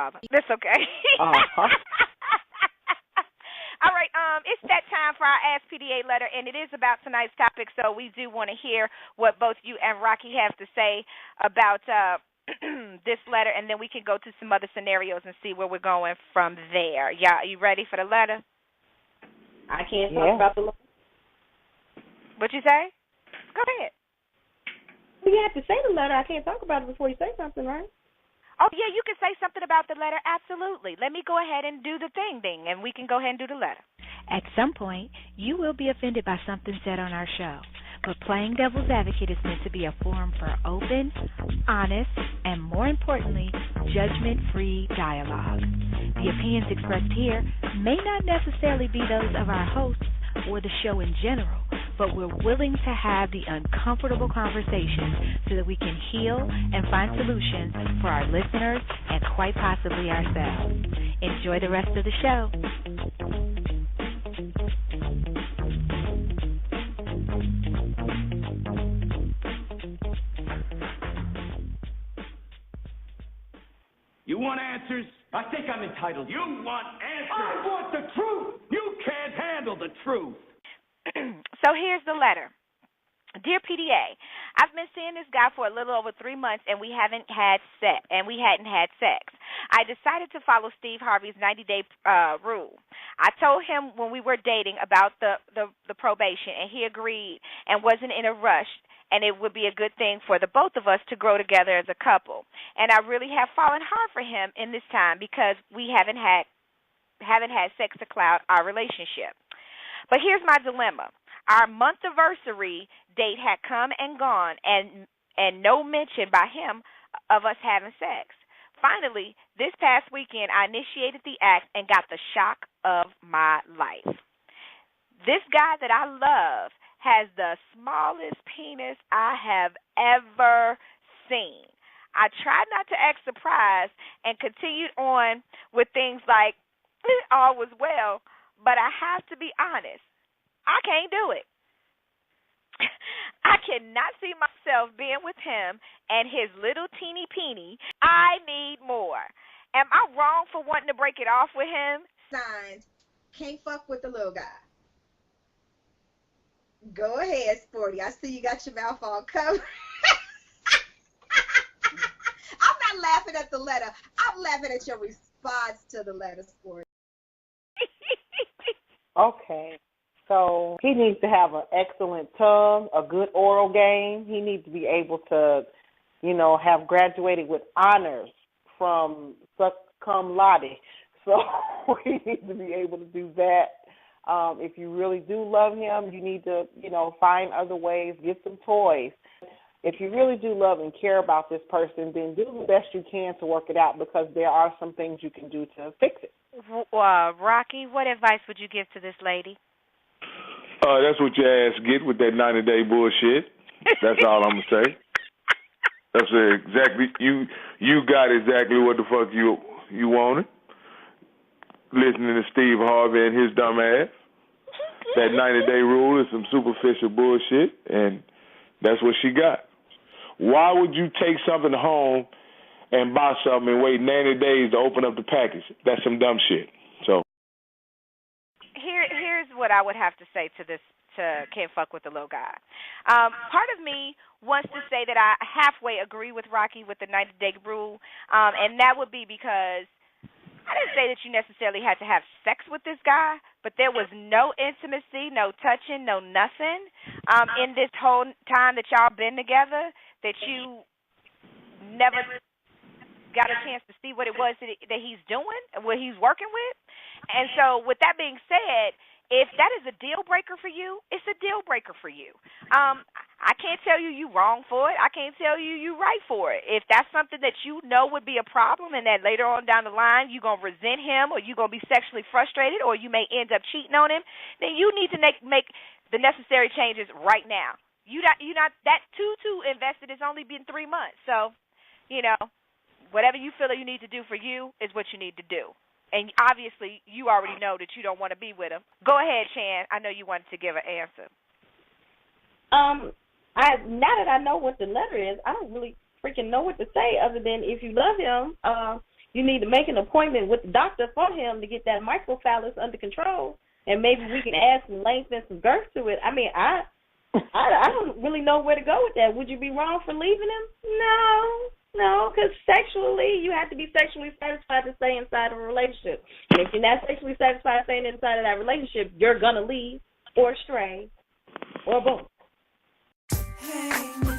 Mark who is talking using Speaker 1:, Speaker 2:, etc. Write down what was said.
Speaker 1: father. That's okay.
Speaker 2: Uh-huh.
Speaker 1: All right, it's that time for our Ask PDA letter, and it is about tonight's topic, so we do want to hear what both you and Rocky have to say about this letter, and then we can go to some other scenarios and see where we're going from there. Yeah, are you ready for the letter?
Speaker 3: I can't talk about the letter.
Speaker 1: What'd you say? Go ahead.
Speaker 3: Well, you have to say the letter. I can't talk about it before you say something, right?
Speaker 1: Oh, yeah, you can say something about the letter. Absolutely. Let me go ahead and do the thing, and we can go ahead and do the letter.
Speaker 4: At some point, you will be offended by something said on our show, but Playing Devil's Advocate is meant to be a forum for open, honest, and more importantly, judgment-free dialogue. The opinions expressed here may not necessarily be those of our hosts or the show in general, but we're willing to have the uncomfortable conversations so that we can heal and find solutions for our listeners and quite possibly ourselves. Enjoy the rest of the show.
Speaker 5: You want answers?
Speaker 6: I think I'm entitled.
Speaker 5: You want answers?
Speaker 6: I want the truth.
Speaker 5: You can't handle the truth.
Speaker 1: So here's the letter. Dear PDA, I've been seeing this guy for a little over 3 months, and we hadn't had sex. I decided to follow Steve Harvey's 90-day rule. I told him when we were dating about the probation, and he agreed and wasn't in a rush, and it would be a good thing for the both of us to grow together as a couple. And I really have fallen hard for him in this time because we haven't had sex to cloud our relationship. But here's my dilemma. Our month anniversary date had come and gone, and no mention by him of us having sex. Finally, this past weekend, I initiated the act and got the shock of my life. This guy that I love has the smallest penis I have ever seen. I tried not to act surprised and continued on with things like all was well, but I have to be honest. I can't do it. I cannot see myself being with him and his little teeny peeny. I need more. Am I wrong for wanting to break it off with him?
Speaker 3: Signs. Can't fuck with the little guy. Go ahead, Sporty. I see you got your mouth all covered. I'm not laughing at the letter. I'm laughing at your response to the letter, Sporty.
Speaker 2: Okay. So he needs to have an excellent tongue, a good oral game. He needs to be able to, have graduated with honors from cum laude. So he needs to be able to do that. If you really do love him, you need to, find other ways, get some toys. If you really do love and care about this person, then do the best you can to work it out because there are some things you can do to fix it.
Speaker 1: Rocky, what advice would you give to this lady?
Speaker 7: That's what your ass get with that 90-day bullshit. That's all I'm gonna say. That's exactly you got exactly what the fuck you wanted. Listening to Steve Harvey and his dumb ass. That 90-day rule is some superficial bullshit, and that's what she got. Why would you take something home and buy something and wait 90 days to open up the package? That's some dumb shit. So
Speaker 1: here's what I would have to say to this. Can't fuck with the little guy. Part of me wants to say that I halfway agree with Rocky with the 90-day rule, and that would be because I didn't say that you necessarily had to have sex with this guy, but there was no intimacy, no touching, no nothing in this whole time that y'all been together, that you never got a chance to see what it was that he's doing, what he's working with. And so with that being said, if that is a deal breaker for you, it's a deal breaker for you. I can't tell you wrong for it. I can't tell you right for it. If that's something that you know would be a problem and that later on down the line you're going to resent him or you're going to be sexually frustrated or you may end up cheating on him, then you need to make the necessary changes right now. You're not that too invested. It's only been 3 months. So, whatever you feel that you need to do for you is what you need to do. And obviously, you already know that you don't want to be with him. Go ahead, Chan. I know you wanted to give an answer.
Speaker 3: Now that I know what the letter is, I don't really freaking know what to say other than if you love him,
Speaker 8: You need to make an appointment with the doctor for him to get that microphallus under control, and maybe we can add some length and some girth to it. I mean, I don't really know where to go with that. Would you be wrong for leaving him? No, because sexually, you have to be sexually satisfied to stay inside of a relationship. And if you're not sexually satisfied staying inside of that relationship, you're going to leave or stray or both.
Speaker 9: Hey.